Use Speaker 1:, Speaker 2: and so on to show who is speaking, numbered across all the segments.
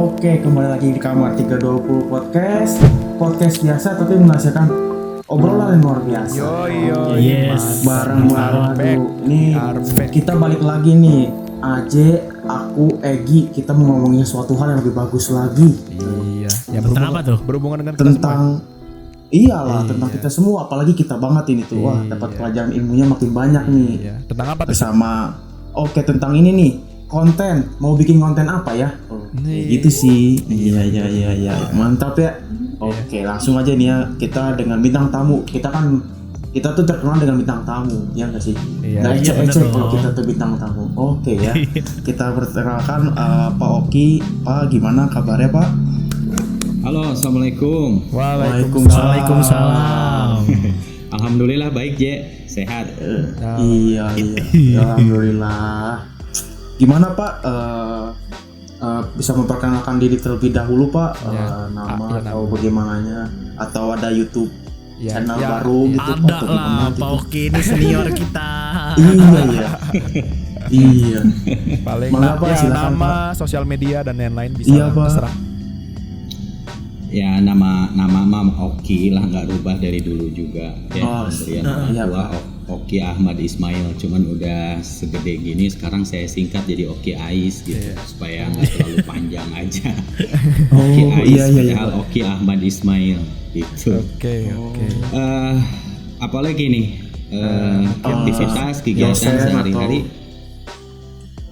Speaker 1: Oke, kembali lagi di Kamar 320 Podcast. Podcast biasa tapi menghasilkan obrolan yang luar biasa.
Speaker 2: Yes.
Speaker 1: Bareng nih kita balik lagi nih. Aje, aku, Egi, kita mau ngomongin suatu hal yang lebih bagus lagi.
Speaker 2: Iya. Ya,
Speaker 3: tentang apa tuh?
Speaker 2: Berhubungan dengan kita
Speaker 1: Tentang tentang kita semua, apalagi kita banget ini tuh. Wah, dapat pelajaran ilmunya makin banyak nih.
Speaker 2: Iya. Tentang apa tuh?
Speaker 1: Bersama tentang ini nih. Konten, mau bikin konten apa ya? Gitu sih. Iya. Mantap ya. Oke, langsung aja nih ya, kita dengan bintang tamu. Kita tuh terkenal dengan bintang tamu, ya nggak sih? Nggak ecek kalau kita tuh bintang tamu. Oke ya. Kita perkenalkan Pak Oki. Pak, gimana kabarnya Pak?
Speaker 4: Halo, assalamualaikum.
Speaker 3: Waalaikumsalam.
Speaker 4: Alhamdulillah baik Je, sehat.
Speaker 1: Iya. Alhamdulillah. Gimana Pak? Bisa memperkenalkan diri terlebih dahulu Pak, nama atau bagaimananya, atau ada YouTube channel baru gitu?
Speaker 3: Ada lah, Pak Oki ini senior kita.
Speaker 1: Iya.
Speaker 2: Paling
Speaker 1: silakan,
Speaker 2: nama, sosial media dan lain-lain bisa terserah.
Speaker 4: Ya nama Mam Oki lah, nggak rubah dari dulu juga. Pemberian orang tua Oki Ahmad Ismail, cuman udah segede gini sekarang saya singkat jadi Oki Ais gitu, supaya nggak terlalu panjang aja. Oki Ais padahal Oki Ahmad Ismail gitu.
Speaker 2: Oke.
Speaker 4: Apalagi nih aktivitas kegiatan sehari-hari.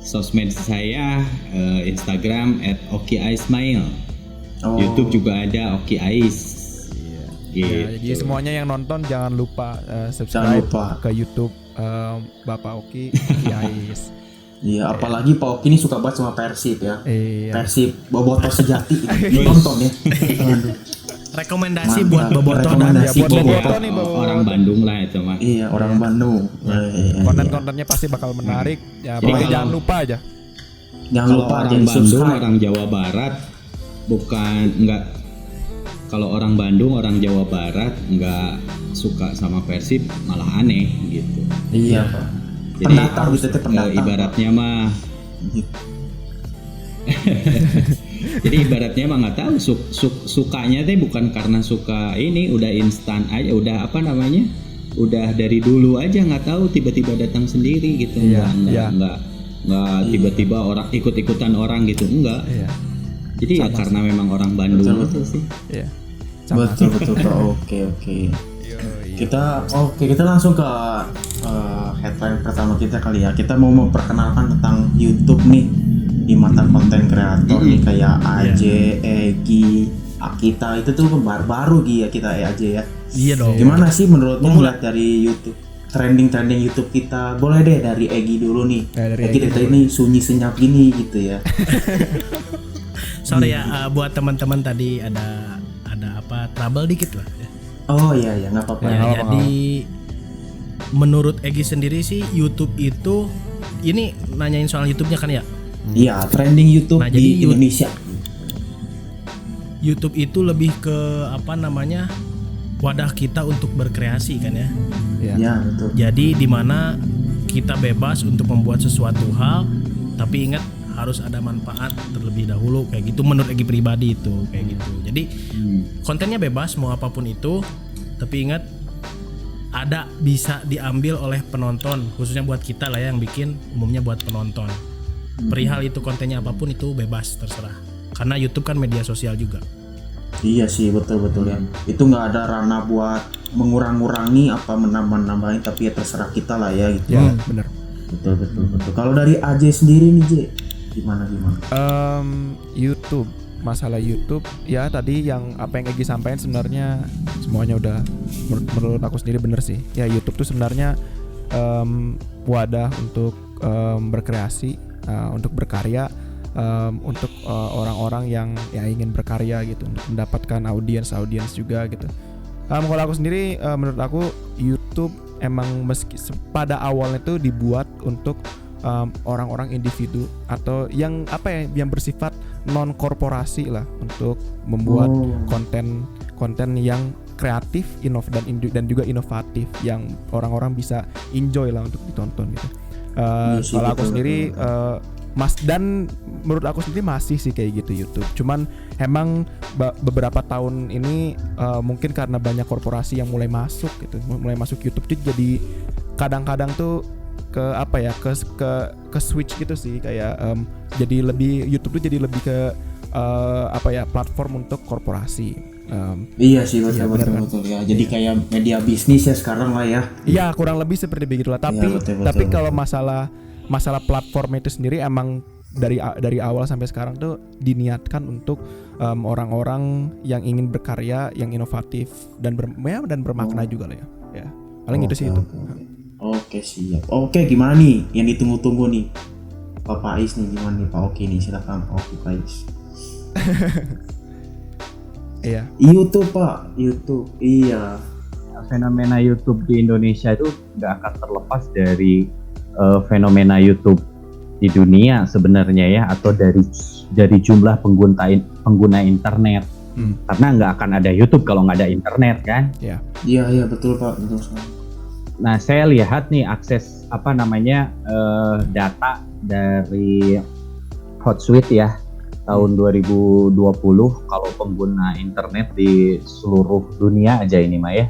Speaker 4: Sosmed saya Instagram @okiaismail. YouTube juga ada Oki Ais.
Speaker 2: Gitu. Jadi semuanya yang nonton jangan lupa subscribe ke YouTube Bapak Oki Ais.
Speaker 1: Iya, apalagi Pak Oki ini suka banget sama Persib ya. Persib Bobotoh sejati. Nonton ya.
Speaker 3: Rekomendasi buat Bobotoh dan
Speaker 2: Bobotoh nih
Speaker 4: orang Bandung lah itu mah.
Speaker 1: Iya, orang Bandung.
Speaker 2: Konten-kontennya pasti bakal menarik. Ya, pokoknya jangan lupa aja.
Speaker 1: Jangan lupa
Speaker 4: orang Bandung, orang Jawa Barat kalau orang Bandung, orang Jawa Barat nggak suka sama Persib malah aneh gitu.
Speaker 1: Iya Pak.
Speaker 4: Jadi pendatang gitu, ibaratnya mah. Jadi ibaratnya mah nggak tahu sukanya teh bukan karena suka ini, udah instan aja, udah udah dari dulu aja, nggak tahu tiba-tiba datang sendiri gitu. Nggak tiba-tiba orang ikut-ikutan orang gitu, enggak. Jadi sama, karena memang orang Bandung betul sih.
Speaker 2: Iya.
Speaker 1: Betul Pak. Oke. Kita langsung ke headline pertama kita kali ya. Kita mau memperkenalkan tentang YouTube nih di mata konten kreator nih kayak Aje, Egi, Akita, itu tuh baru ya kita Aje ya.
Speaker 3: Iya dong.
Speaker 1: Gimana sih menurutmu ngeliat dari YouTube trending YouTube kita? Boleh deh dari Egi dulu nih. Egi ini sunyi senyap gini gitu ya.
Speaker 3: Sorry ya, buat teman-teman tadi ada trouble dikit lah.
Speaker 1: Oh iya nggak apa-apa.
Speaker 3: Jadi menurut Egi sendiri sih YouTube itu, ini nanyain soal YouTube-nya kan ya?
Speaker 1: Iya, trending YouTube di Indonesia.
Speaker 3: YouTube itu lebih ke wadah kita untuk berkreasi kan ya?
Speaker 1: Iya betul.
Speaker 3: Jadi di mana kita bebas untuk membuat sesuatu hal, tapi ingat harus ada manfaat terlebih dahulu kayak gitu menurut Egi pribadi itu kayak gitu. Jadi kontennya bebas mau apapun itu, tapi ingat bisa diambil oleh penonton, khususnya buat kita lah ya yang bikin, umumnya buat penonton. Perihal itu kontennya apapun itu bebas, terserah. Karena YouTube kan media sosial juga.
Speaker 1: Iya sih, betul ya. Itu nggak ada ranah buat mengurang-ngurangi apa menambah-nambahin, tapi ya terserah kita lah ya gitu.
Speaker 2: Ya, benar.
Speaker 1: Betul. Kalau dari Aje sendiri nih Je, gimana?
Speaker 2: YouTube, masalah YouTube ya tadi yang Egi sampaikan sebenarnya semuanya udah menurut aku sendiri bener sih. Ya YouTube tuh sebenarnya wadah untuk berkreasi, untuk berkarya, untuk orang-orang yang ingin berkarya gitu, untuk mendapatkan audiens juga gitu. Kalau aku sendiri menurut aku YouTube emang meski pada awalnya itu dibuat untuk orang-orang individu atau yang bersifat non korporasi lah, untuk membuat konten yang kreatif, dan juga inovatif yang orang-orang bisa enjoy lah untuk ditonton gitu. Kalau aku sendiri dan menurut aku sendiri masih sih kayak gitu YouTube. Cuman emang beberapa tahun ini mungkin karena banyak korporasi yang mulai masuk gitu, mulai masuk YouTube tuh jadi kadang-kadang tuh ke apa ya, ke switch gitu sih, kayak jadi lebih YouTube tuh jadi lebih ke apa ya, platform untuk korporasi.
Speaker 1: Iya sih betul
Speaker 2: iya, bener kan?
Speaker 1: betul ya. Jadi kayak media bisnis ya sekarang lah ya.
Speaker 2: Iya, kurang lebih seperti begitulah. Tapi
Speaker 1: betul.
Speaker 2: tapi kalau masalah platform itu sendiri emang dari awal sampai sekarang tuh diniatkan untuk orang-orang yang ingin berkarya, yang inovatif dan bermakna juga lah ya. Ya, paling itu sih itu.
Speaker 1: Oke siap. Oke, gimana nih yang ditunggu-tunggu nih Pak Faiz nih, gimana nih Pak Oki nih, silakan Pak Oki Faiz.
Speaker 2: Iya.
Speaker 1: YouTube Pak, YouTube. Iya.
Speaker 4: Fenomena YouTube di Indonesia itu nggak akan terlepas dari fenomena YouTube di dunia sebenarnya ya, atau dari jumlah pengguna internet. Karena nggak akan ada YouTube kalau nggak ada internet kan?
Speaker 1: Iya betul Pak, betul sekali.
Speaker 4: Nah, saya lihat nih akses data dari Hotsuite ya tahun 2020, kalau pengguna internet di seluruh dunia aja ini mah ya,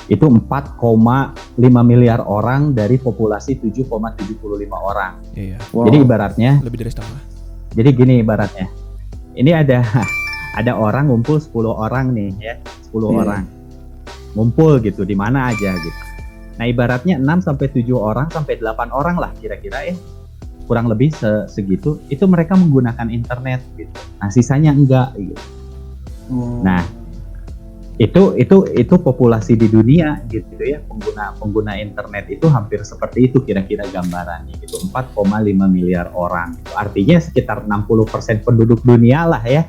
Speaker 4: itu 4,5 miliar orang dari populasi 7,75 orang.
Speaker 2: Iya.
Speaker 1: Wow.
Speaker 4: Jadi ibaratnya,
Speaker 2: Lebih dari setengah.
Speaker 4: jadi gini ibaratnya, ini ada orang ngumpul 10 orang nih ya, 10 orang ngumpul gitu di mana aja gitu. Nah ibaratnya 6 sampai 7 orang sampai 8 orang lah kira-kira ya, kurang lebih segitu, itu mereka menggunakan internet gitu. Nah sisanya enggak gitu. Nah itu populasi di dunia gitu ya, pengguna internet itu hampir seperti itu kira-kira gambarannya gitu, 4,5 miliar orang. Artinya sekitar 60% penduduk dunia lah ya.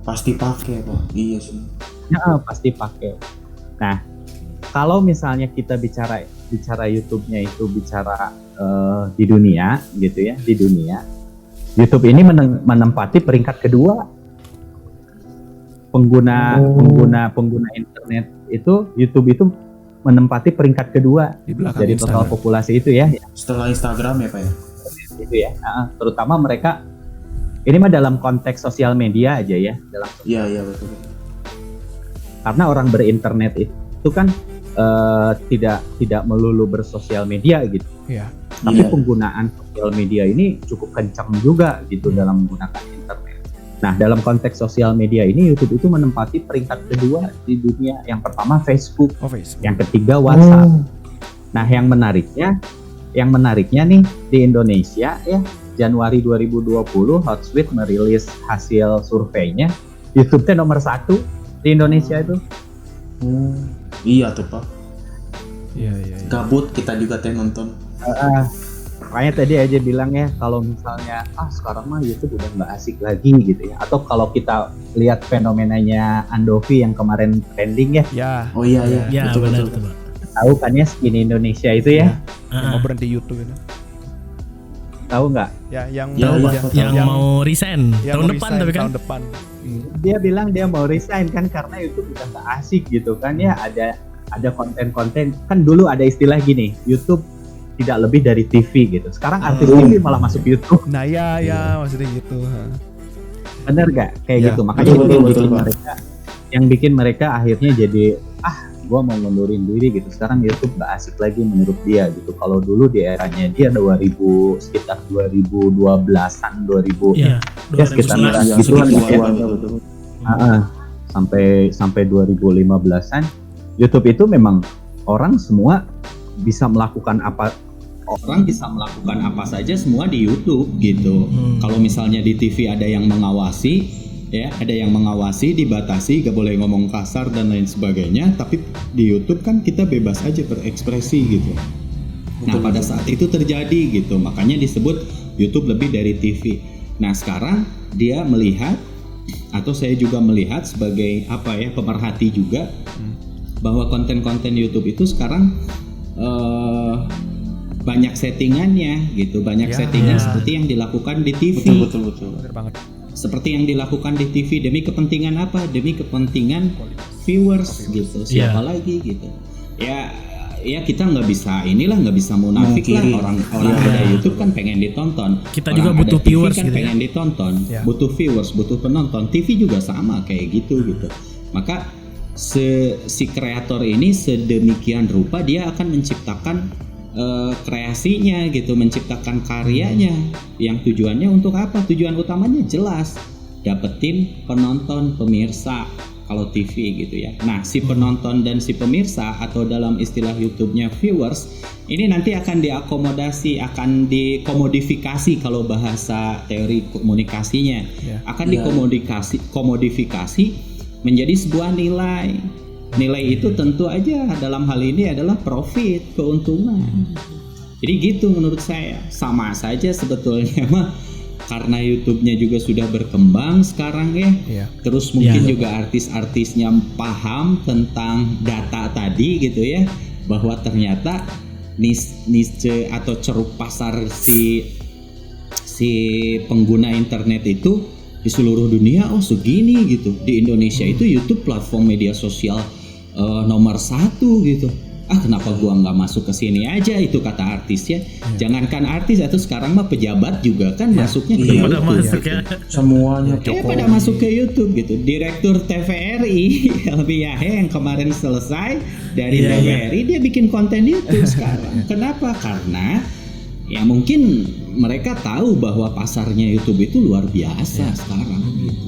Speaker 1: Pasti pakai Pak. Iya sih.
Speaker 4: Ya, pasti pakai. Nah, kalau misalnya kita bicara YouTube-nya itu bicara di dunia gitu ya, di dunia YouTube ini menempati peringkat kedua. Pengguna internet itu, YouTube itu menempati peringkat kedua dari total populasi itu ya.
Speaker 1: Setelah Instagram ya Pak ya.
Speaker 4: Itu ya. Terutama mereka ini mah dalam konteks sosial media aja ya,
Speaker 1: Iya betul.
Speaker 4: Karena orang berinternet itu kan tidak melulu bersosial media gitu.
Speaker 2: Iya.
Speaker 4: Tapi penggunaan sosial media ini cukup kencang juga gitu dalam menggunakan internet. Nah, dalam konteks sosial media ini YouTube itu menempati peringkat kedua di dunia. Yang pertama Facebook, yang ketiga WhatsApp. Nah, yang menariknya nih di Indonesia ya, Januari 2020 Hotsuite merilis hasil surveinya, YouTube itu nomor 1 di Indonesia itu.
Speaker 1: Iya tuh Pak.
Speaker 2: Iya.
Speaker 1: Gabut kita juga nonton.
Speaker 4: Makanya tadi aja bilang ya, kalau misalnya sekarang mah YouTube udah nggak asik lagi gitu ya. Atau kalau kita lihat fenomenanya Andovi yang kemarin trending ya.
Speaker 1: Oh iya.
Speaker 3: Ya betul.
Speaker 4: Tahu kan ya Skin Indonesia itu ya?
Speaker 2: Mau berhenti YouTube itu.
Speaker 4: Tahu nggak?
Speaker 2: Ya, yang
Speaker 3: mau resign tahun depan tapi kan.
Speaker 2: Tahun depan.
Speaker 4: Dia bilang dia mau resign kan karena YouTube udah nggak asik gitu kan ya. Ada konten-konten kan, dulu ada istilah gini, YouTube tidak lebih dari TV gitu. Sekarang artis TV malah masuk YouTube.
Speaker 2: Nah ya maksudnya gitu.
Speaker 4: Bener gak? Kayak gitu. Makanya itu yang bikin mereka akhirnya jadi gua mau ngundurin diri gitu. Sekarang YouTube gak asik lagi menurut dia gitu. Kalau dulu di eranya dia sekitar 2012-an 2000 ya sekitar gituan ya. Sampai 2015-an YouTube itu memang orang semua bisa melakukan apa saja semua di YouTube gitu. Kalau misalnya di TV ada yang mengawasi ya, dibatasi, gak boleh ngomong kasar dan lain sebagainya, tapi di YouTube kan kita bebas aja berekspresi gitu. Nah, pada saat itu terjadi gitu, makanya disebut YouTube lebih dari TV. Nah, sekarang dia melihat, atau saya juga melihat sebagai pemerhati juga, bahwa konten-konten YouTube itu sekarang banyak settingannya gitu, settingan seperti yang dilakukan di TV. Betul.
Speaker 2: Benar banget.
Speaker 4: Seperti yang dilakukan di TV demi kepentingan apa? Demi kepentingan viewers gitu. Siapa lagi gitu? Ya ya kita nggak bisa munafik lah, orang ada YouTube kan pengen ditonton,
Speaker 3: Kita
Speaker 4: orang
Speaker 3: juga
Speaker 4: ada
Speaker 3: butuh
Speaker 4: TV
Speaker 3: viewers
Speaker 4: kan
Speaker 3: gitu ya.
Speaker 4: pengen ditonton,
Speaker 2: Ya.
Speaker 4: butuh viewers, butuh penonton. TV juga sama kayak gitu. Maka si kreator ini sedemikian rupa dia akan menciptakan kreasinya gitu, menciptakan karyanya yang tujuannya untuk apa? Tujuan utamanya jelas, dapetin penonton, pemirsa kalau TV gitu ya. Nah, si penonton dan si pemirsa atau dalam istilah YouTube-nya viewers ini nanti akan diakomodasi, akan dikomodifikasi kalau bahasa teori komunikasinya. Akan dikomodifikasi menjadi sebuah nilai. Nilai itu tentu aja dalam hal ini adalah profit, keuntungan. Jadi gitu menurut saya. Sama saja sebetulnya mah, karena YouTube-nya juga sudah berkembang sekarang ya. Terus mungkin juga artis-artisnya paham tentang data tadi gitu ya, bahwa ternyata niche atau ceruk pasar si pengguna internet itu di seluruh dunia segini gitu. Di Indonesia itu YouTube platform media sosial nomor 1 gitu. Kenapa gua nggak masuk ke sini aja, itu kata artis ya. Jangankan artis, atau sekarang mah pejabat juga kan masuknya ke YouTube.
Speaker 3: Masuk ya.
Speaker 1: Semuanya
Speaker 4: Pada masuk ke YouTube gitu. Direktur TVRI Helmi Yahe yang kemarin selesai dari TVRI dia bikin konten YouTube sekarang. Kenapa? Karena ya mungkin mereka tahu bahwa pasarnya YouTube itu luar biasa sekarang gitu.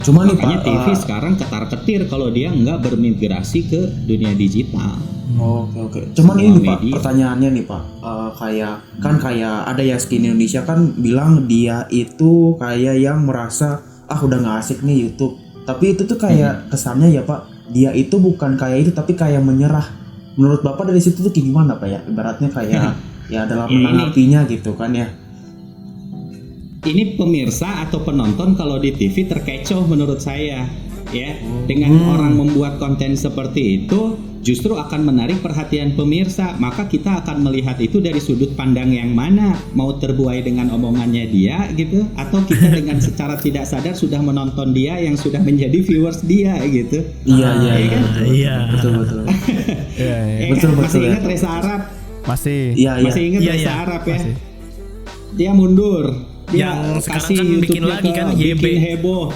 Speaker 1: Cuma nih
Speaker 4: Makanya
Speaker 1: Pak,
Speaker 4: TV sekarang ketar-ketir kalau dia nggak bermigrasi ke dunia digital.
Speaker 1: Oke. Cuman ini Pak,
Speaker 4: media.
Speaker 1: pertanyaannya nih Pak, kayak ada ya Skin Indonesia kan bilang dia itu kayak yang merasa udah nggak asik nih YouTube. Tapi itu tuh kayak kesannya ya Pak, dia itu bukan kayak itu tapi kayak menyerah. Menurut Bapak dari situ tuh kayak gimana Pak ya? Ibaratnya kayak ya dalam menanggapinya gitu kan ya.
Speaker 4: Ini pemirsa atau penonton kalau di TV terkecoh menurut saya ya. Dengan orang membuat konten seperti itu justru akan menarik perhatian pemirsa, maka kita akan melihat itu dari sudut pandang yang mana, mau terbuai dengan omongannya dia gitu, atau kita dengan secara tidak sadar sudah menonton dia yang sudah menjadi viewers dia gitu.
Speaker 3: Iya.
Speaker 1: Betul. Betul,
Speaker 4: masih
Speaker 1: ya.
Speaker 4: ingat Reza Arab?
Speaker 2: Masih.
Speaker 4: Masih ingat Reza Arab ya?
Speaker 2: Masih.
Speaker 4: Dia mundur, dia
Speaker 3: Yang sekarang
Speaker 4: kasih
Speaker 3: kan bikin
Speaker 4: YouTube-nya
Speaker 3: lagi kan, YB.
Speaker 4: bikin heboh.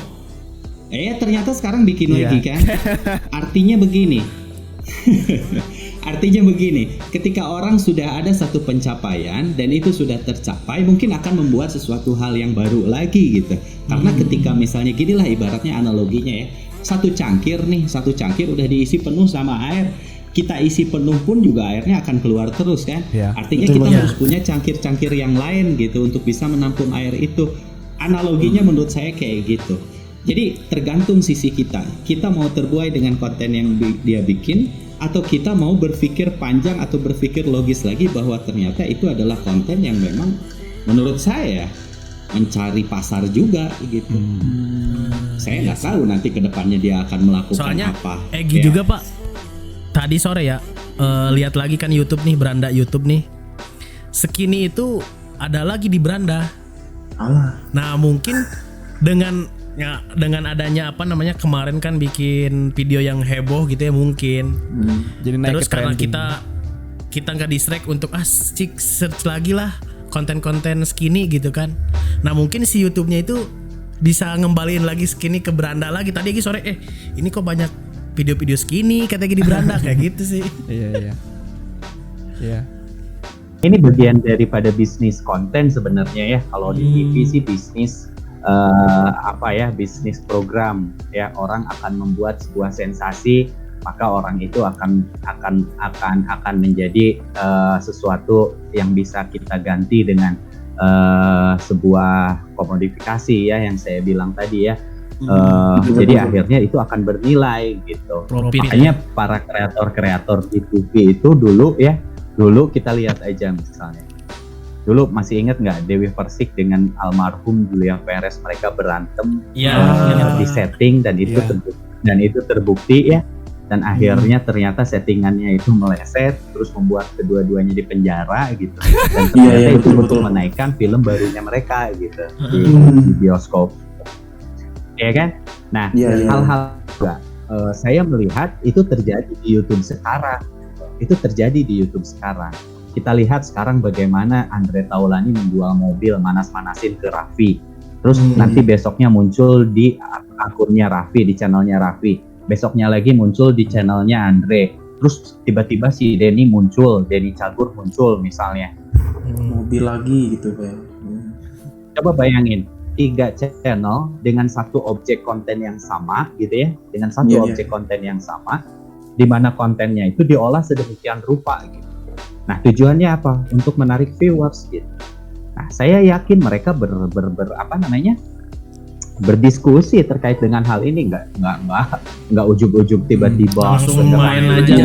Speaker 4: Ternyata sekarang bikin lagi kan. Artinya begini. Ketika orang sudah ada satu pencapaian dan itu sudah tercapai, mungkin akan membuat sesuatu hal yang baru lagi gitu. Karena ketika misalnya ginilah ibaratnya analoginya ya, satu cangkir udah diisi penuh sama air, kita isi penuh pun juga airnya akan keluar terus kan. Artinya kita harus punya cangkir-cangkir yang lain gitu untuk bisa menampung air itu. Analoginya menurut saya kayak gitu. Jadi tergantung sisi kita mau terbuai dengan konten yang dia bikin, atau kita mau berpikir panjang atau berpikir logis lagi bahwa ternyata itu adalah konten yang memang menurut saya mencari pasar juga gitu. Saya nggak tahu nanti kedepannya dia akan melakukan
Speaker 3: Soalnya
Speaker 4: apa.
Speaker 3: Egi juga Pak, tadi sore ya lihat lagi kan YouTube nih, beranda YouTube nih, Skinny itu ada lagi di beranda. Nah mungkin dengan adanya kemarin kan bikin video yang heboh gitu ya mungkin.
Speaker 2: Jadi naik
Speaker 3: Terus
Speaker 2: ke
Speaker 3: karena
Speaker 2: trending.
Speaker 3: kita nggak distract untuk search lagi lah konten-konten Skinny gitu kan. Nah mungkin si YouTube-nya itu bisa ngembaliin lagi Skinny ke beranda lagi. Tadi lagi sore ini kok banyak video-video Skinny katanya di beranda kayak gitu sih.
Speaker 2: Iya.
Speaker 5: Ini bagian daripada bisnis konten sebenarnya ya. Kalau di TV sih bisnis bisnis program ya. Orang akan membuat sebuah sensasi, maka orang itu akan menjadi sesuatu yang bisa kita ganti dengan sebuah komodifikasi ya, yang saya bilang tadi ya. Jadi akhirnya itu akan bernilai gitu. Makanya para kreator di TV itu dulu kita lihat aja misalnya. Dulu masih ingat nggak Dewi Persik dengan almarhum Julia Perez, mereka berantem di setting dan itu terbukti ya, dan akhirnya ternyata settingannya itu meleset terus membuat kedua-duanya di penjara gitu, dan ternyata itu betul menaikkan film barunya mereka gitu di bioskop ya kan. Nah hal-hal juga saya melihat itu terjadi di YouTube sekarang. itu terjadi di YouTube sekarang. Kita lihat sekarang bagaimana Andre Taulany menjual mobil, manas-manasin ke Raffi. Terus nanti besoknya muncul di akunnya Raffi, di channelnya Raffi. Besoknya lagi muncul di channelnya Andre. Terus tiba-tiba si Denny Cagur muncul misalnya.
Speaker 1: Mobil lagi gitu kayak.
Speaker 5: Coba bayangin, 3 channel dengan satu objek konten yang sama gitu ya, dengan satu objek konten yang sama, di mana kontennya itu diolah sedemikian rupa gitu. Nah, tujuannya apa? Untuk menarik viewers gitu. Nah, saya yakin mereka berdiskusi terkait dengan hal ini, nggak ujug-ujug tiba-tiba
Speaker 3: langsung main aja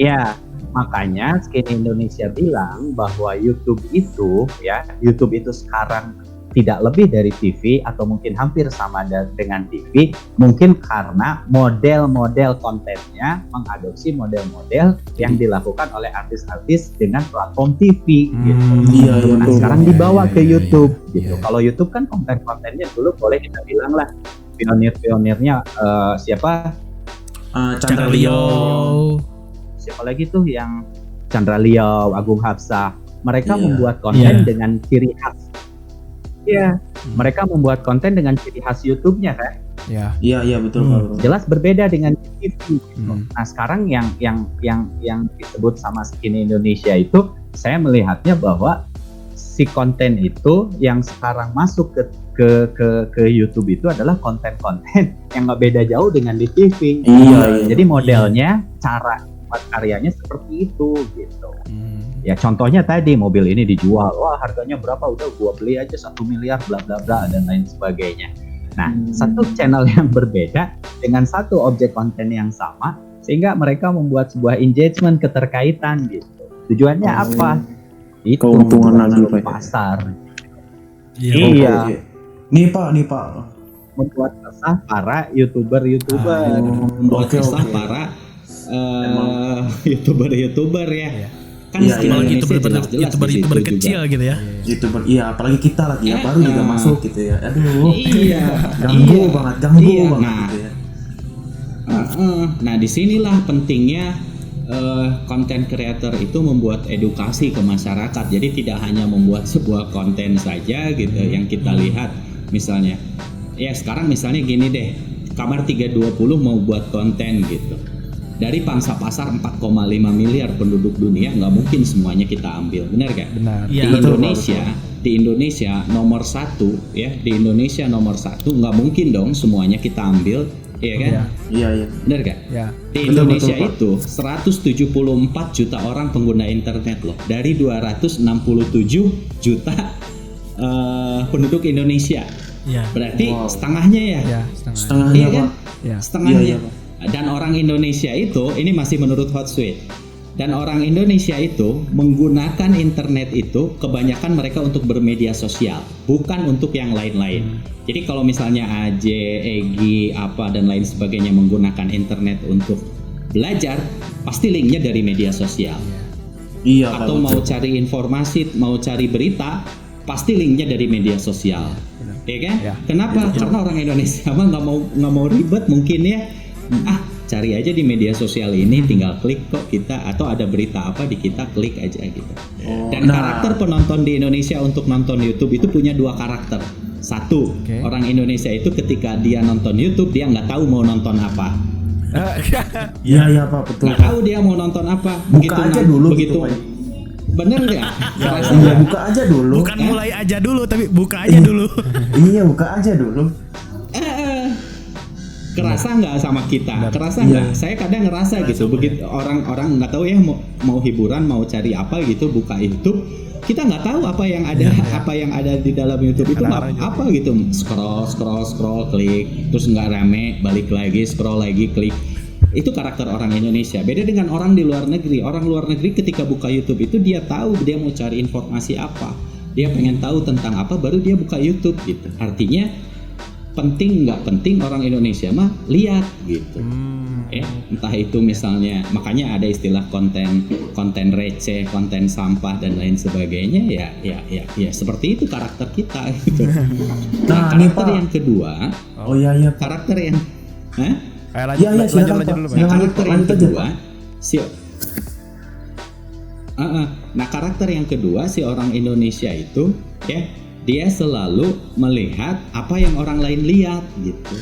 Speaker 5: ya. Makanya Skinny Indonesia bilang bahwa YouTube itu sekarang tidak lebih dari TV atau mungkin hampir sama dengan TV, mungkin karena model-model kontennya mengadopsi model-model yang dilakukan oleh artis-artis dengan platform TV gitu. Nah, sekarang dibawa ke YouTube gitu. Kalau YouTube kan konten-kontennya dulu boleh kita bilang lah pionir-pionirnya siapa?
Speaker 3: Chandra Leo.
Speaker 5: Siapa lagi tuh yang Chandra Leo, Agung Hapsah. Mereka membuat konten dengan ciri khas. Iya, mereka membuat konten dengan ciri khas YouTube-nya kan?
Speaker 1: Iya betul.
Speaker 5: Jelas berbeda dengan TV. Nah, sekarang yang disebut sama Skinny Indonesia itu, saya melihatnya bahwa si konten itu yang sekarang masuk ke YouTube itu adalah konten-konten yang nggak beda jauh dengan di TV. Jadi modelnya, cara buat karyanya seperti itu gitu. Ya contohnya tadi mobil ini dijual, wah harganya berapa, udah gua beli aja 1 miliar bla bla bla dan lain sebagainya. Nah, satu channel yang berbeda dengan satu objek konten yang sama, sehingga mereka membuat sebuah engagement, keterkaitan gitu. Tujuannya apa? Itu
Speaker 1: keuntungan lagi
Speaker 5: pasar.
Speaker 3: Iya.
Speaker 1: Nih Pak.
Speaker 5: Membuat resah para youtuber.
Speaker 4: Membuat resah para youtuber ya. Kan
Speaker 3: apalagi youtuber kecil gitu ya.
Speaker 1: YouTuber, apalagi kita lagi ya baru juga masuk gitu ya. Aduh.
Speaker 4: Ganggu
Speaker 1: banget
Speaker 4: nah,
Speaker 1: gitu ya.
Speaker 4: Nah, disinilah pentingnya konten creator itu membuat edukasi ke masyarakat. Jadi tidak hanya membuat sebuah konten saja gitu yang kita lihat. Misalnya, ya sekarang misalnya gini deh, Kamar 320 mau buat konten gitu. Dari pangsa pasar 4,5 miliar penduduk dunia, nggak mungkin semuanya kita ambil, benar gak?
Speaker 2: Benar.
Speaker 4: Di Indonesia nomor 1 ya, di Indonesia nomor 1 nggak mungkin dong semuanya kita ambil, ya kan?
Speaker 1: Iya.
Speaker 4: Benar gak?
Speaker 2: Ya.
Speaker 4: Di Indonesia itu 174 juta orang pengguna internet loh, dari 267 juta penduduk Indonesia. Berarti setengahnya ya?
Speaker 1: Setengahnya
Speaker 4: iya kan?
Speaker 2: Ya.
Speaker 4: Setengahnya. Dan orang Indonesia itu, ini masih menurut Hotsuite, dan orang Indonesia itu menggunakan internet itu kebanyakan mereka untuk bermedia sosial, bukan untuk yang lain-lain. Jadi kalau misalnya AJ, Egi, apa dan lain sebagainya menggunakan internet untuk belajar, pasti linknya dari media sosial. Atau mau cari informasi, mau cari berita, pasti linknya dari media sosial. Ya kan? Kenapa? Karena orang Indonesia mah nggak mau ribet mungkin ya. Cari aja di media sosial ini, tinggal klik kok kita, atau ada berita apa di kita klik aja gitu. Dan karakter penonton di Indonesia untuk nonton YouTube itu punya 2 karakter. Satu, orang Indonesia itu ketika dia nonton YouTube dia nggak tahu mau nonton apa.
Speaker 1: Iya Pak, betul.
Speaker 4: Nggak tahu dia mau nonton apa.
Speaker 1: Buka aja dulu
Speaker 4: begitu. Bener nggak?
Speaker 1: Iya, buka aja dulu.
Speaker 3: Bukan mulai aja dulu, tapi buka aja dulu.
Speaker 1: Iya, buka aja dulu.
Speaker 4: Kerasa nggak sama kita? Kerasa nggak? Saya kadang ngerasa gitu. Begitu orang-orang nggak tahu ya mau hiburan, mau cari apa gitu, buka YouTube, kita nggak tahu apa yang ada di dalam YouTube itu apa gitu. Scroll, klik, terus nggak rame, balik lagi, scroll lagi, klik. Itu karakter orang Indonesia. Beda dengan orang di luar negeri. Orang luar negeri ketika buka YouTube itu dia tahu dia mau cari informasi apa, dia pengen tahu tentang apa, baru dia buka YouTube gitu. Artinya penting nggak penting orang Indonesia mah lihat gitu. Entah itu misalnya, makanya ada istilah konten receh, konten sampah dan lain sebagainya ya seperti itu karakter kita gitu. Nah, karakter yang kedua, Hah?
Speaker 2: Lanjut,
Speaker 1: Iya, silakan,
Speaker 2: lanjut
Speaker 1: Pak.
Speaker 2: dulu, Pak.
Speaker 1: Silakan.
Speaker 4: Karakter yang
Speaker 1: lanjut aja,
Speaker 4: kedua nah karakter yang kedua si orang Indonesia itu ya dia selalu melihat apa yang orang lain lihat gitu.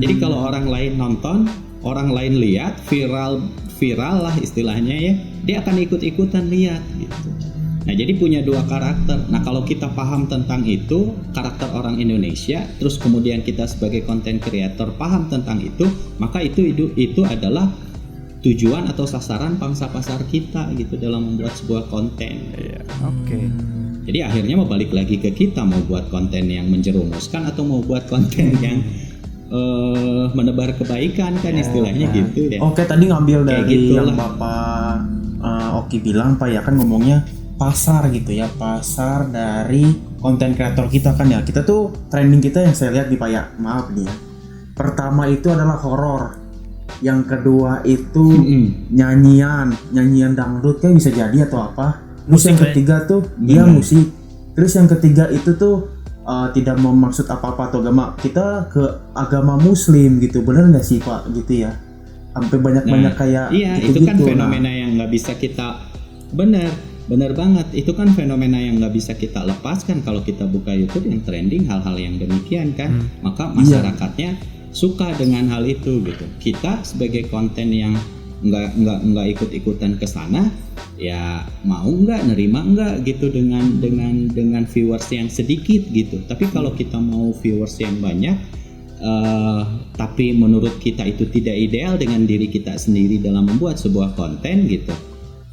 Speaker 4: Jadi kalau orang lain nonton, orang lain lihat, viral lah istilahnya ya, dia akan ikut-ikutan lihat gitu. Nah jadi punya dua karakter. Nah kalau kita paham tentang itu karakter orang Indonesia, terus kemudian kita sebagai content creator paham tentang itu, maka itu adalah tujuan atau sasaran pangsa pasar kita gitu dalam membuat sebuah konten.
Speaker 2: Iya, oke.
Speaker 4: Jadi akhirnya mau balik lagi ke kita mau buat konten yang menjerumuskan atau mau buat konten yang menebar kebaikan kan istilahnya gitu ya.
Speaker 1: Oke, tadi ngambil
Speaker 4: Kayak
Speaker 1: dari
Speaker 4: gitulah.
Speaker 1: yang Bapak Oki bilang Pak ya, kan ngomongnya pasar gitu ya, pasar dari konten kreator kita kan ya. Kita tuh trending kita yang saya lihat di Pak ya, maaf nih ya. Pertama itu adalah horor. Yang kedua itu nyanyian dangdut kayak bisa jadi atau apa. Terus yang ketiga tuh dia musik. Terus yang ketiga itu tuh tidak memaksud apa-apa atau agama. Kita ke agama Muslim gitu, bener nggak sih Pak gitu ya? Sampai banyak kayak
Speaker 4: iya
Speaker 1: gitu-gitu.
Speaker 4: itu kan fenomena yang nggak bisa kita benar banget, itu kan fenomena yang nggak bisa kita lepaskan. Kalau kita buka YouTube yang trending hal-hal yang demikian kan, maka masyarakatnya suka dengan hal itu gitu. Kita sebagai konten yang nggak ikut-ikutan ke sana, ya mau nggak nerima nggak gitu dengan viewers yang sedikit gitu. Tapi kalau kita mau viewers yang banyak, tapi menurut kita itu tidak ideal dengan diri kita sendiri dalam membuat sebuah konten gitu.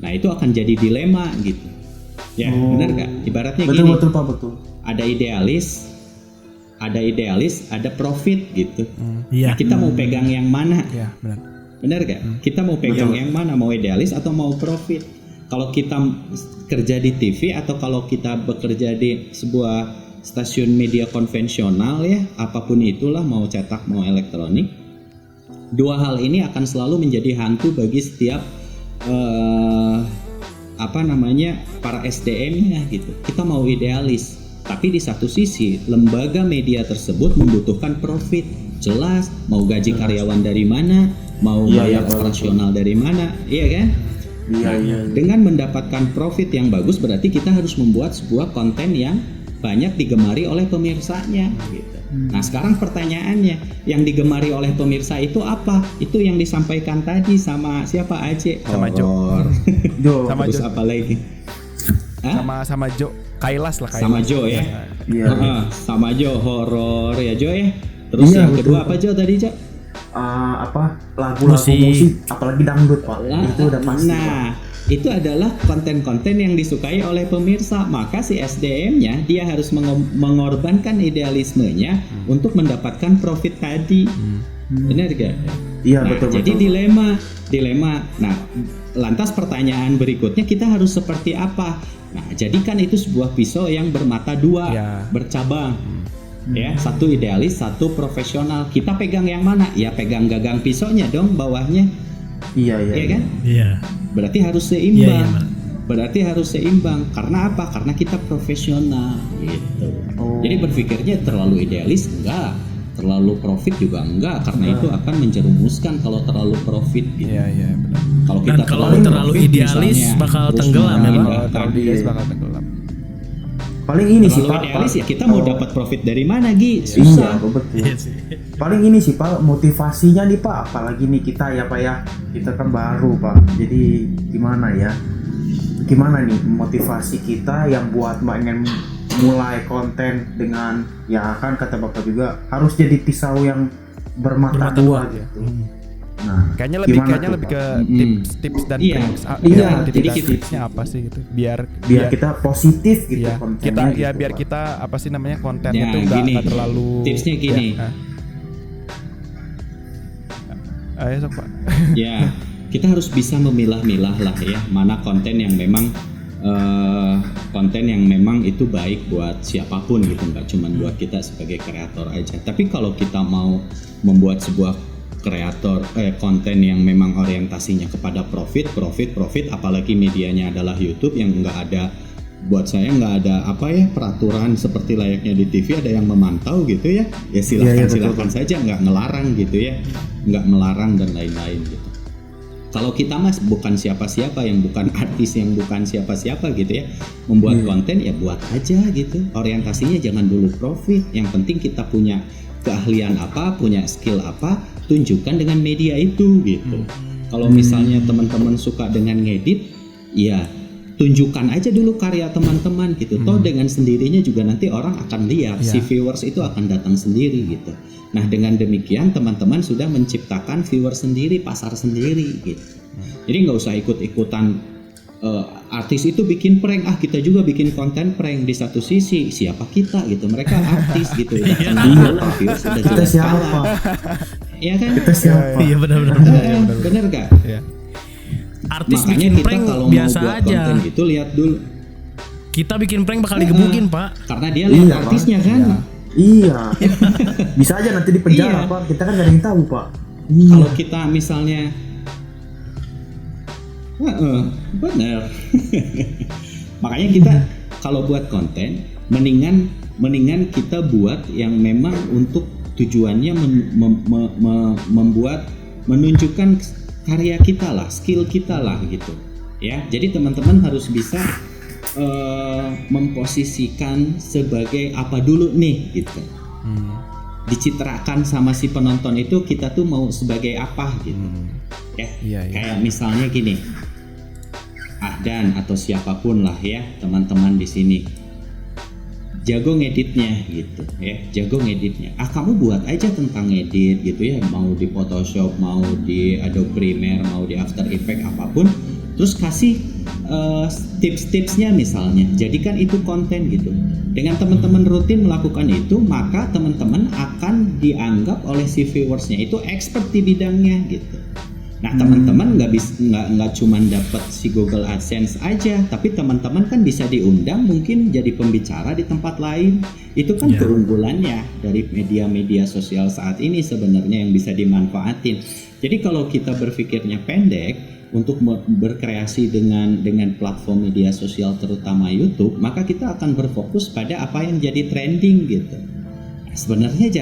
Speaker 4: Nah itu akan jadi dilema gitu. Ya benar nggak? Ibaratnya
Speaker 1: betul,
Speaker 4: gini.
Speaker 1: Betul Pak, betul.
Speaker 4: Ada idealis, ada profit gitu.
Speaker 3: Iya.
Speaker 4: Nah, kita mau pegang yang mana?
Speaker 2: Iya, benar.
Speaker 4: Benar gak? Kita mau pegang yang mana? Mau idealis atau mau profit? Kalau kita kerja di TV atau kalau kita bekerja di sebuah stasiun media konvensional ya, apapun itulah, mau cetak mau elektronik, dua hal ini akan selalu menjadi hantu bagi setiap para SDM-nya gitu. Kita mau idealis, tapi di satu sisi lembaga media tersebut membutuhkan profit. Jelas, mau gaji karyawan dari mana, mau bayar operasional dari mana, iya kan?
Speaker 1: Iya.
Speaker 4: Dengan mendapatkan profit yang bagus berarti kita harus membuat sebuah konten yang banyak digemari oleh pemirsanya gitu. Nah sekarang pertanyaannya, yang digemari oleh pemirsa itu apa? Itu yang disampaikan tadi sama siapa aja?
Speaker 2: Sama Jo. Sama
Speaker 4: Terus
Speaker 2: Jo.
Speaker 4: apa lagi?
Speaker 2: Sama Jo. Kailas lah, Kailas.
Speaker 4: Sama Jo ya.
Speaker 1: Iya.
Speaker 4: Sama Jo, horor ya Jo ya. Terus yang kedua apa Jo tadi Jo?
Speaker 1: Lagu-lagu musik, apalagi dangdut Pak. Itu udah pasti.
Speaker 4: Nah, itu adalah konten-konten yang disukai oleh pemirsa. Maka si SDM-nya dia harus mengorbankan idealismenya untuk mendapatkan profit tadi. Benar gak?
Speaker 1: Iya,
Speaker 4: Nah,
Speaker 1: betul.
Speaker 4: jadi dilema. Nah, lantas pertanyaan berikutnya, kita harus seperti apa? Nah, jadikan itu sebuah pisau yang bermata dua, bercabang. Ya, satu idealis, satu profesional. Kita pegang yang mana? Ya pegang gagang pisaunya dong bawahnya.
Speaker 1: Iya.
Speaker 4: Iya kan?
Speaker 3: Iya.
Speaker 4: Berarti harus seimbang.
Speaker 3: Iya.
Speaker 4: Karena apa? Karena kita profesional gitu. Jadi berpikirnya terlalu idealis enggak, terlalu profit juga enggak, karena itu akan menjerumuskan kalau terlalu profit gitu.
Speaker 2: Iya, benar.
Speaker 4: Kalau
Speaker 3: Dan
Speaker 4: kita
Speaker 3: kalau
Speaker 4: terlalu
Speaker 3: terlalu
Speaker 4: profit,
Speaker 3: idealis
Speaker 4: misalnya,
Speaker 3: bakal
Speaker 4: terus
Speaker 3: tenggelam ya, Bang?
Speaker 2: Kalau idealis bakal tenggelam.
Speaker 1: Paling ini sih
Speaker 4: terlalu
Speaker 1: Pak.
Speaker 4: idealis ya kita mau dapat profit dari mana Gi?
Speaker 1: Iya,
Speaker 4: Susah.
Speaker 1: betul.
Speaker 3: Iya sih.
Speaker 1: Paling ini sih Pak, motivasinya nih Pak, apalagi nih kita ya Pak ya, kita kan baru Pak, jadi gimana nih motivasi kita yang buat pengen mulai konten dengan, ya kan kata Bapak juga harus jadi pisau yang bermata dua gitu. Nah,
Speaker 2: Kayaknya
Speaker 1: gimana tuh,
Speaker 2: lebih
Speaker 1: Pak?
Speaker 2: ke tips dan
Speaker 4: Iya.
Speaker 2: tricks.
Speaker 1: Iya,
Speaker 2: jadi
Speaker 4: jadi
Speaker 2: tipsnya apa sih gitu? Biar
Speaker 1: kita positif gitu
Speaker 2: ya,
Speaker 1: kontennya
Speaker 2: kita
Speaker 1: gitu,
Speaker 2: biar
Speaker 1: Pak.
Speaker 2: kita apa sih namanya kontennya
Speaker 4: Ya,
Speaker 2: tuh
Speaker 4: gini.
Speaker 2: nggak terlalu.
Speaker 4: Tipsnya gini.
Speaker 2: Ayo sok Pak.
Speaker 4: Ya, kita harus bisa memilah-milah lah ya, mana konten yang memang itu baik buat siapapun gitu, nggak cuma buat kita sebagai kreator aja. Tapi kalau kita mau membuat sebuah konten yang memang orientasinya kepada profit, apalagi medianya adalah YouTube yang nggak ada buat saya nggak ada apa ya peraturan seperti layaknya di TV ada yang memantau gitu ya. Ya
Speaker 1: Iya,
Speaker 4: silakan saja, nggak ngelarang gitu ya, nggak melarang dan lain-lain gitu. Kalau kita mas bukan siapa-siapa, yang bukan artis, yang bukan siapa-siapa gitu ya, membuat konten ya buat aja gitu. Orientasinya jangan dulu profit. Yang penting kita punya keahlian apa, punya skill apa, tunjukkan dengan media itu gitu. Kalau misalnya teman-teman suka dengan ngedit, ya tunjukkan aja dulu karya teman-teman gitu. Toh dengan sendirinya juga nanti orang akan lihat, si viewers itu akan datang sendiri gitu. Nah dengan demikian teman-teman sudah menciptakan viewer sendiri, pasar sendiri gitu. Jadi nggak usah ikut-ikutan artis itu bikin prank, kita juga bikin konten prank. Di satu sisi siapa kita gitu, mereka artis gitu.
Speaker 1: Kita siapa?
Speaker 4: Iya kan?
Speaker 1: Kita siapa?
Speaker 3: Iya benar-benar.
Speaker 4: Bener gak?
Speaker 2: Iya.
Speaker 3: Artis
Speaker 4: Makanya
Speaker 3: bikin
Speaker 4: kita
Speaker 3: prank
Speaker 4: kalau
Speaker 3: biasa
Speaker 4: mau buat
Speaker 3: aja.
Speaker 4: konten gitu lihat dulu.
Speaker 3: Kita bikin prank bakal digebukin, Pak.
Speaker 4: Karena dia lihat
Speaker 1: Iya,
Speaker 4: artisnya
Speaker 1: Pak.
Speaker 4: kan.
Speaker 1: Iya. Bisa aja nanti di penjara,
Speaker 4: Iya.
Speaker 1: Pak. Kita kan gak ada yang tahu, Pak.
Speaker 4: Kalau kita misalnya bener. Makanya kita kalau buat konten mendingan kita buat yang memang untuk tujuannya membuat menunjukkan karya kita lah, skill kita lah gitu. Ya, jadi teman-teman harus bisa memposisikan sebagai apa dulu nih gitu. Dicitrakan sama si penonton itu kita tuh mau sebagai apa gitu. Ya,
Speaker 2: Iya.
Speaker 4: kayak misalnya gini. Dan atau siapapun lah ya teman-teman di sini jago ngeditnya gitu ya, jago ngeditnya. Kamu buat aja tentang ngedit gitu ya, mau di Photoshop, mau di Adobe Premiere, mau di After Effects apapun. Terus kasih tips-tipsnya misalnya, jadikan itu konten gitu. Dengan teman-teman rutin melakukan itu, maka teman-teman akan dianggap oleh si viewersnya itu expert di bidangnya gitu. Nah teman-teman nggak cuma dapat si Google AdSense aja, tapi teman-teman kan bisa diundang mungkin jadi pembicara di tempat lain. Itu kan keunggulannya dari media-media sosial saat ini sebenarnya yang bisa dimanfaatin. Jadi kalau kita berpikirnya pendek untuk berkreasi dengan platform media sosial terutama YouTube, maka kita akan berfokus pada apa yang jadi trending gitu. Nah, sebenarnya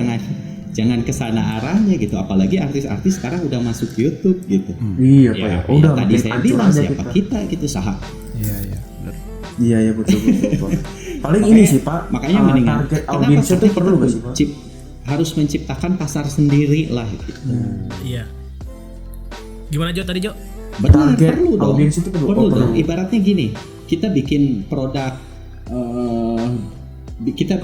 Speaker 4: jangan kesana arahnya gitu, apalagi artis-artis sekarang udah masuk YouTube gitu.
Speaker 1: Iya, Pak.
Speaker 4: Ya,
Speaker 1: Udah
Speaker 4: tadi saya
Speaker 1: hancur
Speaker 4: bilang
Speaker 1: aja
Speaker 4: siapa kita gitu sahab.
Speaker 2: Iya, benar.
Speaker 1: Iya, betul, Pak. Paling ini sih, Pak.
Speaker 4: Makanya mendingan
Speaker 1: target
Speaker 4: kenapa
Speaker 1: audiensnya
Speaker 4: karena
Speaker 1: tuh perlu nggak sih, Pak?
Speaker 4: harus menciptakan pasar sendiri lah gitu.
Speaker 3: Iya. Gimana Jo tadi Jo?
Speaker 4: Benar,
Speaker 1: Target
Speaker 4: perlu dong.
Speaker 1: audiens itu perlu.
Speaker 4: Perlu
Speaker 1: Oh,
Speaker 4: dong.
Speaker 1: perlu.
Speaker 4: Ibaratnya gini, kita bikin produk, kita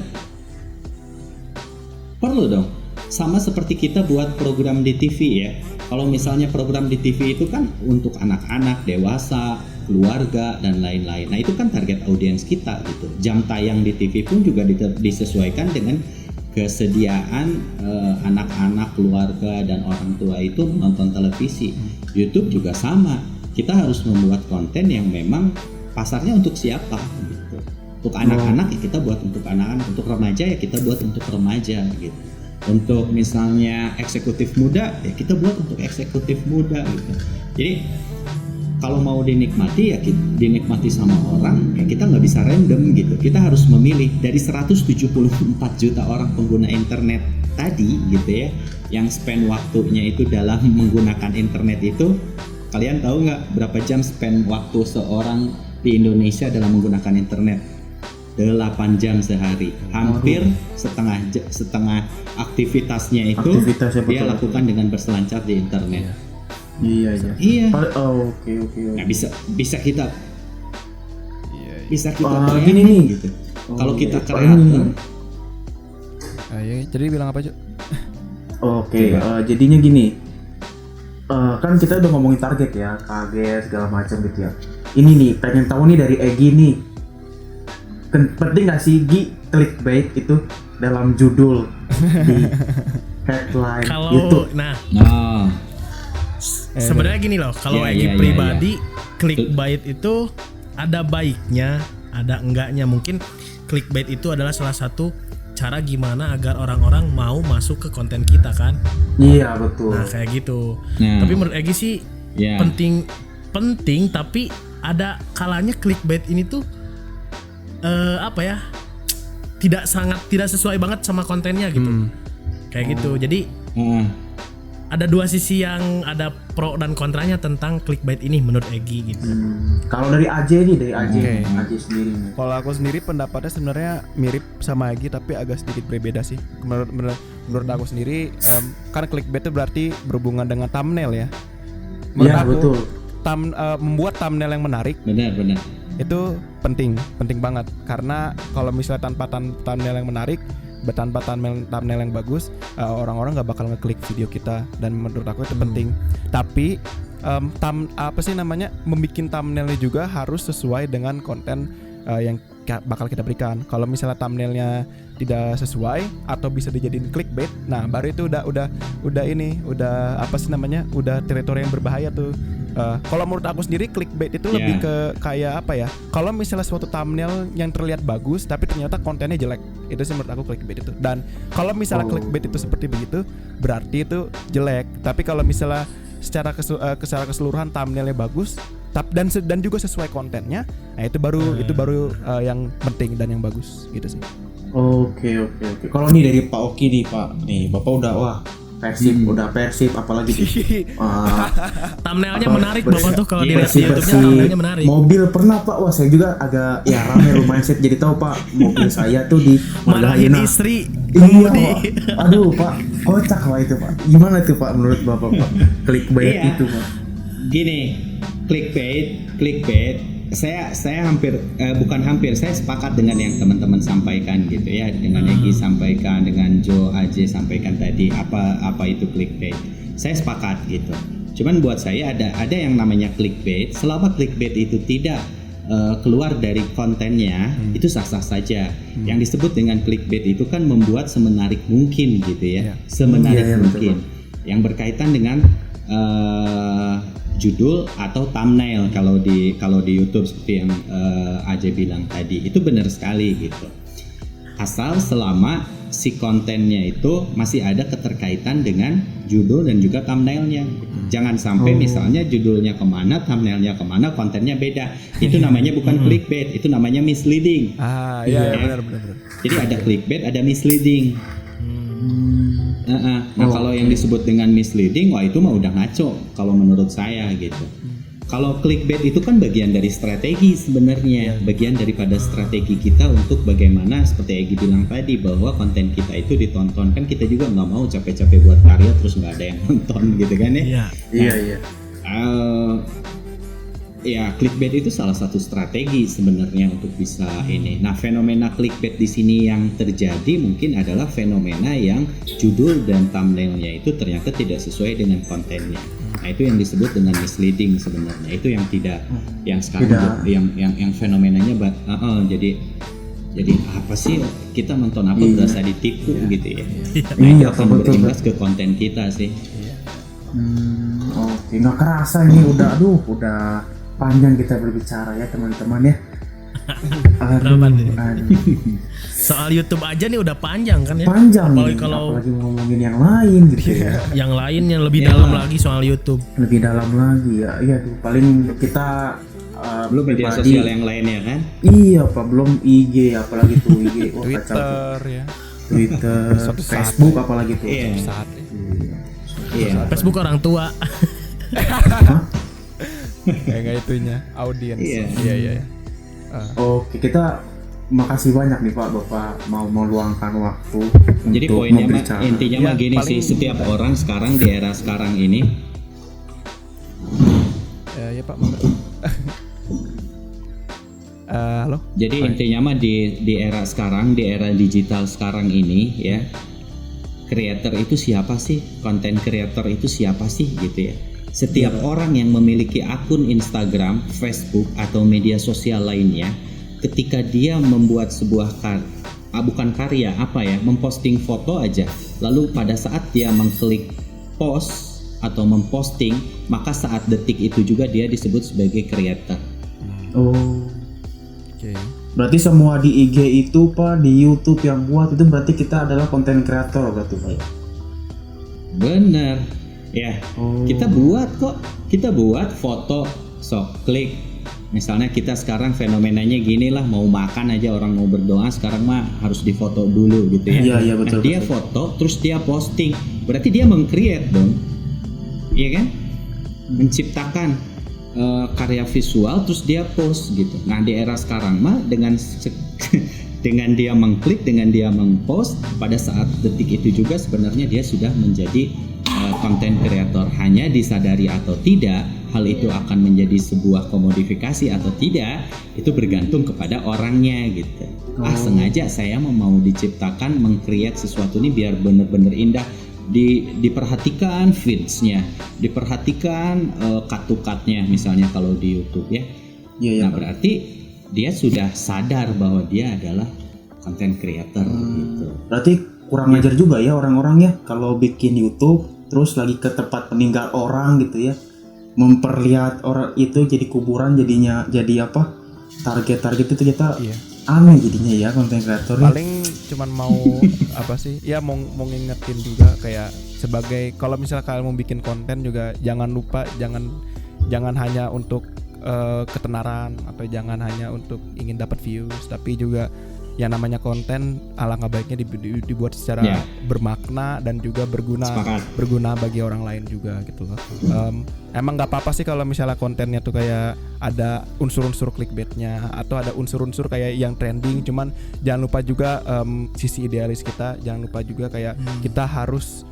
Speaker 4: perlu dong. Sama seperti kita buat program di TV ya. Kalau misalnya program di TV itu kan untuk anak-anak, dewasa, keluarga dan lain-lain. Nah itu kan target audiens kita gitu. Jam tayang di TV pun juga disesuaikan dengan kesediaan anak-anak, keluarga dan orang tua itu menonton televisi. YouTube juga sama. Kita harus membuat konten yang memang pasarnya untuk siapa gitu. Untuk anak-anak ya kita buat untuk anak-anak, untuk remaja ya kita buat untuk remaja gitu. Untuk misalnya eksekutif muda ya kita buat untuk eksekutif muda gitu. Jadi kalau mau dinikmati ya dinikmati sama orang ya kita nggak bisa random gitu. Kita harus memilih dari 174 juta orang pengguna internet tadi gitu ya, yang spend waktunya itu dalam menggunakan internet itu. Kalian tahu nggak berapa jam spend waktu seorang di Indonesia dalam menggunakan internet? 8 jam sehari. Hampir setengah aktivitasnya itu
Speaker 1: Aktivitasnya
Speaker 4: dia
Speaker 1: betul.
Speaker 4: lakukan dengan berselancar di internet.
Speaker 1: Iya.
Speaker 4: Iya.
Speaker 1: Oke.
Speaker 4: Nah, bisa kita bisa kita
Speaker 1: Gini
Speaker 4: bayangin
Speaker 1: nih.
Speaker 4: gitu. Kalau kita
Speaker 1: Pak,
Speaker 4: kreator,
Speaker 1: ini.
Speaker 2: Ya, jadi bilang apa Jo?
Speaker 1: Oke, jadinya gini. Kan kita udah ngomongin target ya, target segala macam gitu ya. Ini nih, pengen tahu nih dari Egi nih. Penting nggak sih Gi clickbait itu dalam judul di headline
Speaker 3: Kalau
Speaker 1: YouTube?
Speaker 3: nah
Speaker 4: nah,
Speaker 3: sebenarnya gini loh, kalau
Speaker 4: Iya,
Speaker 3: Egi
Speaker 4: iya,
Speaker 3: pribadi clickbait itu ada baiknya, ada enggaknya. Mungkin clickbait itu adalah salah satu cara gimana agar orang-orang mau masuk ke konten kita kan.
Speaker 1: Iya betul.
Speaker 3: Nah kayak gitu.
Speaker 4: Nah.
Speaker 3: Tapi menurut Egi sih
Speaker 4: ya.
Speaker 3: penting tapi ada kalanya clickbait ini tuh apa ya? Tidak sesuai banget sama kontennya gitu. Kayak gitu. Jadi ada dua sisi yang ada pro dan kontranya tentang clickbait ini menurut Egi gitu.
Speaker 1: Kalau dari AJ nih,
Speaker 2: Oke.
Speaker 1: AJ sendiri nih.
Speaker 2: Kalau aku sendiri pendapatnya sebenarnya mirip sama Egi tapi agak sedikit berbeda sih. Menurut aku sendiri kan clickbait itu berarti berhubungan dengan thumbnail ya. Menurut
Speaker 1: Iya,
Speaker 2: aku,
Speaker 1: betul.
Speaker 2: Membuat thumbnail yang menarik
Speaker 4: Benar.
Speaker 2: itu penting banget karena kalau misalnya tanpa thumbnail yang menarik, tanpa thumbnail yang bagus, orang-orang nggak bakal ngeklik video kita dan menurut aku itu penting. Tapi membikin thumbnailnya juga harus sesuai dengan konten yang bakal kita berikan. Kalau misalnya thumbnailnya tidak sesuai atau bisa dijadiin clickbait, nah baru itu udah teritori yang berbahaya tuh. Kalau menurut aku sendiri clickbait itu lebih ke kayak apa ya? Kalau misalnya suatu thumbnail yang terlihat bagus tapi ternyata kontennya jelek, itu sih menurut aku clickbait itu. Dan kalau misalnya clickbait itu seperti begitu, berarti itu jelek. Tapi kalau misalnya secara keseluruhan thumbnailnya bagus dan juga sesuai kontennya, nah itu baru yang penting dan yang bagus gitu sih.
Speaker 1: Oke. Kalau nih dari Pak Oki nih Pak, nih Bapak udah Persib apalagi tuh.
Speaker 3: Thumbnailnya menarik Bapak tuh kalau dilihat di YouTube-nya thumbnailnya menarik.
Speaker 1: Mobil pernah Pak, wah saya juga agak rame lumayan set jadi tahu Pak, mobil saya tuh di
Speaker 3: marahin istri.
Speaker 1: Iya Pak. Aduh Pak, kocak Pak itu Pak. Gimana tuh Pak menurut Bapak Pak? Clickbait itu Pak.
Speaker 4: Gini, clickbait saya sepakat dengan yang teman-teman sampaikan gitu ya, dengan Egi sampaikan, dengan Joe AJ sampaikan tadi apa itu clickbait. Saya sepakat gitu. Cuman buat saya ada yang namanya clickbait. Selama clickbait itu tidak keluar dari kontennya, itu sah-sah saja. Yang disebut dengan clickbait itu kan membuat semenarik mungkin gitu ya, semenarik mungkin.
Speaker 1: Betul.
Speaker 4: Yang berkaitan dengan judul atau thumbnail kalau di YouTube seperti yang AJ bilang tadi, itu benar sekali gitu. Asal selama si kontennya itu masih ada keterkaitan dengan judul dan juga thumbnailnya. Jangan sampai misalnya judulnya kemana, thumbnailnya kemana, kontennya beda. Itu namanya bukan clickbait, itu namanya misleading.
Speaker 2: Iya benar.
Speaker 4: Jadi ada clickbait, ada misleading. Nah kalau yang disebut dengan misleading, wah itu mah udah ngaco kalau menurut saya gitu. Kalau clickbait itu kan bagian dari strategi sebenarnya, bagian daripada strategi kita untuk bagaimana seperti Egi bilang tadi bahwa konten kita itu ditonton. Kan kita juga nggak mau capek-capek buat karya terus nggak ada yang nonton gitu kan ya.
Speaker 1: Iya.
Speaker 4: Ya clickbait itu salah satu strategi sebenarnya untuk bisa ini. Nah fenomena clickbait di sini yang terjadi mungkin adalah fenomena yang judul dan thumbnailnya itu ternyata tidak sesuai dengan kontennya. Nah itu yang disebut dengan misleading sebenarnya. Itu yang tidak, yang sekarang yang fenomenanya jadi apa sih kita nonton apa berasa ditipu gitu ya. Nah itu akan berimbas ke konten kita sih.
Speaker 1: Oke, nggak kerasa ini udah panjang kita berbicara ya teman-teman ya. Aduh.
Speaker 3: Soal YouTube aja nih udah panjang kan ya.
Speaker 1: Panjang.
Speaker 3: Apalagi
Speaker 1: ngomongin yang lain gitu ya.
Speaker 3: Yang lain yang lebih dalam lagi soal YouTube.
Speaker 1: Lebih dalam lagi ya. Iya tuh paling kita
Speaker 4: belum media sosial yang lainnya kan?
Speaker 1: Iya Pak, belum IG apalagi tuh IG.
Speaker 2: Twitter ya.
Speaker 1: Twitter, Facebook apalagi tuh.
Speaker 4: Iya.
Speaker 3: Facebook orang tua.
Speaker 2: Kayak itunya audiens. Iya.
Speaker 1: Oke, kita makasih banyak nih Pak Bapak mau meluangkan waktu.
Speaker 4: Jadi
Speaker 1: untuk
Speaker 4: poinnya intinya mah gini sih, setiap orang sekarang di era sekarang ini.
Speaker 2: Ya Pak, halo.
Speaker 4: Jadi intinya mah di era sekarang, di era digital sekarang ini ya, creator itu siapa sih? Content creator itu siapa sih gitu ya? Setiap orang yang memiliki akun Instagram, Facebook atau media sosial lainnya, ketika dia membuat sebuah memposting foto aja, lalu pada saat dia mengklik post atau memposting, maka saat detik itu juga dia disebut sebagai creator.
Speaker 2: Oke.
Speaker 1: Berarti semua di IG itu Pak, di YouTube yang buat itu berarti kita adalah content creator berarti Pak.
Speaker 4: Bener. Ya, kita buat foto, sok klik, Misalnya kita sekarang fenomenanya gini lah, mau makan aja orang mau berdoa sekarang mah harus difoto dulu gitu ya.
Speaker 1: Iya, betul,
Speaker 4: Nah, dia
Speaker 1: betul.
Speaker 4: foto terus dia posting, berarti dia meng-create dong, iya kan? Menciptakan karya visual terus dia post gitu. Nah di era sekarang mah dengan dengan dia mengklik, dengan dia mengpost, pada saat detik itu juga sebenarnya dia sudah menjadi konten kreator. Hanya disadari atau tidak hal itu akan menjadi sebuah komodifikasi atau tidak, itu bergantung kepada orangnya gitu. Sengaja saya mau diciptakan meng-create sesuatu ini biar benar-benar indah, diperhatikan feeds-nya, diperhatikan cut-to-cut-nya misalnya kalau di YouTube ya. Nah berarti dia sudah sadar bahwa dia adalah content creator gitu.
Speaker 1: Berarti kurang ajar juga ya orang-orang ya kalau bikin YouTube terus lagi ke tempat meninggal orang gitu ya, memperlihat orang itu jadi kuburan, jadinya jadi apa, target itu kita aneh jadinya ya konten kreator.
Speaker 2: Paling cuman mau apa sih ya, mau ngingetin juga kayak sebagai kalau misalnya kalian mau bikin konten juga jangan lupa jangan hanya untuk ketenaran atau jangan hanya untuk ingin dapat views, tapi juga yang namanya konten alangkah baiknya dibuat secara bermakna dan juga berguna bagi orang lain juga gitu loh. Emang nggak apa-apa sih kalau misalnya kontennya tuh kayak ada unsur-unsur clickbaitnya atau ada unsur-unsur kayak yang trending, cuman jangan lupa juga sisi idealis kita, jangan lupa juga kayak kita harus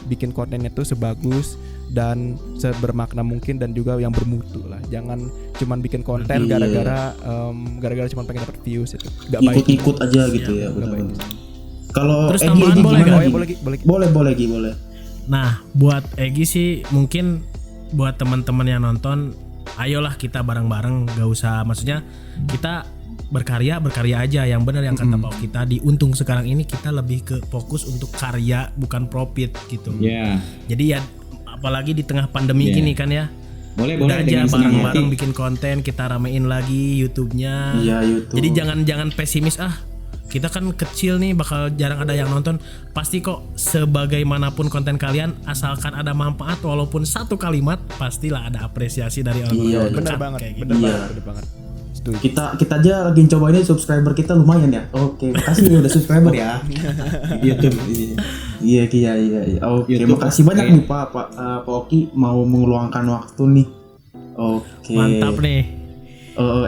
Speaker 2: bikin kontennya tuh sebagus dan sebermakna mungkin dan juga yang bermutu lah. Jangan cuman bikin konten gara-gara cuman pengen dapat views, itu nggak baik.
Speaker 1: Ikut aja gitu ya, benar-benar. Kalau
Speaker 3: Terus
Speaker 1: Egi
Speaker 3: tambahan boleh
Speaker 1: gimana,
Speaker 3: nggak?
Speaker 1: Egi? Boleh Egi, boleh.
Speaker 3: Nah, buat Egi sih mungkin buat teman-teman yang nonton, ayolah kita bareng-bareng, gak usah, maksudnya kita berkarya aja yang benar yang kata Pak kita di Untung sekarang ini kita lebih ke fokus untuk karya bukan profit gitu. Jadi ya apalagi di tengah pandemi gini kan ya.
Speaker 4: Boleh
Speaker 3: Udah aja
Speaker 4: dengan senang
Speaker 3: bareng-bareng
Speaker 4: hati.
Speaker 3: bikin konten, kita ramein lagi YouTube-nya.
Speaker 1: Iya, YouTube.
Speaker 3: Jadi jangan pesimis, kita kan kecil nih bakal jarang ada yang nonton. Pasti kok sebagaimanapun konten kalian, asalkan ada manfaat walaupun satu kalimat, pastilah ada apresiasi dari orang-orang
Speaker 2: Bener
Speaker 3: dekat,
Speaker 2: banget,
Speaker 3: kayak gitu.
Speaker 2: bener banget. Setuju.
Speaker 1: Kita aja lagi coba ini, subscriber kita lumayan ya. Oke, makasih ya udah subscriber ya. YouTube. Iya. Oke,
Speaker 4: YouTube,
Speaker 1: makasih banyak nih Pak Oki mau meluangkan waktu nih. Oke.
Speaker 3: Mantap nih.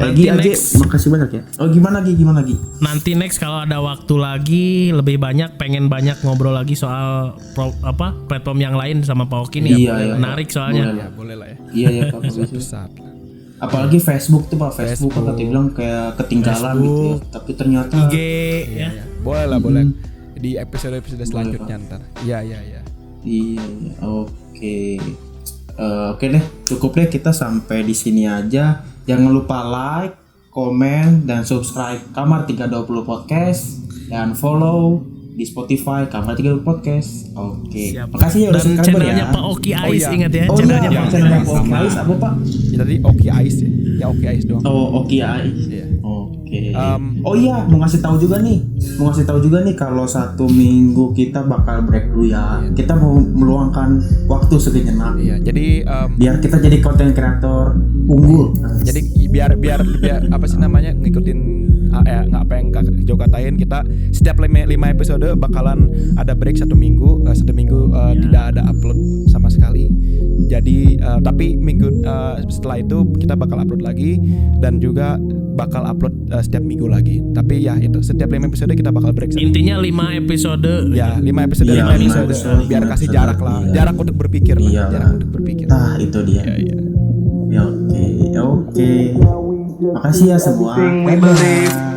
Speaker 1: Egi aja,
Speaker 3: next.
Speaker 1: makasih banyak ya. Gimana Gi?
Speaker 3: Nanti next kalau ada waktu lagi lebih banyak, pengen banyak ngobrol lagi soal platform yang lain sama Pak Oki nih.
Speaker 1: Iya.
Speaker 3: Menarik soalnya.
Speaker 2: Ya boleh lah ya.
Speaker 1: Iya Pak.
Speaker 2: Suatu saat lah.
Speaker 1: Apalagi Facebook tuh Pak, Facebook kan tadi bilang kayak ketinggalan gitu ya. Tapi ternyata
Speaker 3: IG ya.
Speaker 2: Boleh lah, boleh. Di episode selanjutnya ntar. Iya.
Speaker 1: Iya. Oke. Oke deh, cukup deh kita sampai di sini aja. Jangan lupa like, komen, dan subscribe Kamar 320 Podcast dan follow di Spotify Kamar 320 Podcast. Oke.
Speaker 3: Siap.
Speaker 1: Makasih ya udah
Speaker 3: Dan
Speaker 1: subscriber
Speaker 3: channelnya
Speaker 1: ya.
Speaker 3: Pak Oki Ais,
Speaker 2: iya.
Speaker 3: ingat ya,
Speaker 1: Oh
Speaker 3: channelnya
Speaker 1: iya,
Speaker 3: Pak
Speaker 1: channelnya Pak
Speaker 4: Sama.
Speaker 1: Oki Ais apa Pak?
Speaker 2: Ya, tadi Oki Ais ya. Ya Oki Ais doang.
Speaker 1: Oki Ais.
Speaker 2: Iya.
Speaker 1: Oke.
Speaker 2: Um,
Speaker 1: Oh iya, mau ngasih tahu juga nih kalau 1 minggu kita bakal break dulu ya. Kita mau meluangkan waktu sejenak.
Speaker 2: Iya. Jadi
Speaker 1: Biar kita jadi konten kreator unggul.
Speaker 2: jadi biar apa sih namanya, ngikutin apa yang Kak Jo katain, kita setiap 5 episode bakalan ada break 1 minggu. Tidak ada upload sama sekali. Jadi tapi minggu setelah itu kita bakal upload lagi dan juga bakal upload setiap minggu lagi. Tapi ya itu setiap 5 episode kita bakal break.
Speaker 3: Intinya 5 episode.
Speaker 2: Ya 5 episode,
Speaker 1: Iya,
Speaker 2: 5
Speaker 1: lima
Speaker 2: episode,
Speaker 1: episode,
Speaker 2: biar
Speaker 1: 5
Speaker 2: kasih
Speaker 1: episode.
Speaker 2: jarak lah,
Speaker 1: Iya.
Speaker 2: jarak untuk berpikir lah,
Speaker 1: Iya.
Speaker 2: jarak untuk berpikir.
Speaker 1: Nah, itu dia.
Speaker 2: Iya.
Speaker 1: Ya, oke. Makasih ya semua. Dadah.